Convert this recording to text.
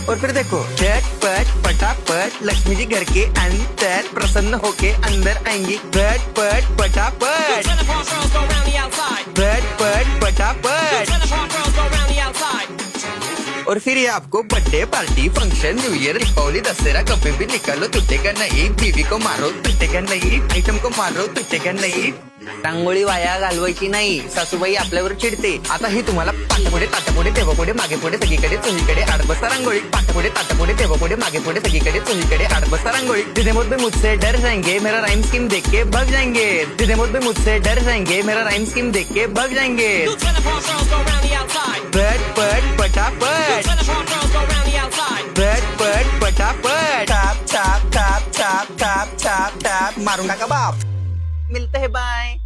और फिर देखो झटपट पटापट लक्ष्मी जी घर के अंदर प्रसन्न होके अंदर आएंगी। झटपट पटापट झटपट पटापट। और फिर ये आपको birthday party function new year Deepavali Dussehra कभी भी निकालो टूटेगा नहीं। बीवी को मारो टूटेगा नहीं, आइटम को मारो टूटेगा नहीं। रांगोळी वाया घालवायची नाही, सासूबाई आपल्यावर चिडते। आता ही तुम्हाला पाठपुढे ताटपुढे तेव्हापुढे मागे पुढे सगळीकडे चोहीकडे आडबस्ता रांगोळी। पाठपुढे ताटपुढे तेव्हापुढे मागे पुढे सगळीकडे चोहीकडे आडबस्ता रांगोळी। जितने मुझ पे मुझसे डर जाएंगे मेरा राइम स्कीम देख के भाग जाएंगे। जितने मुझ पे मुझसे डर जाएंगे मेरा राइम स्कीम देख के भाग जाएंगे। झटपट पटापट झटपट पटापट top top top top top top top मारूंगा का बाप। मिलते हैं बाय।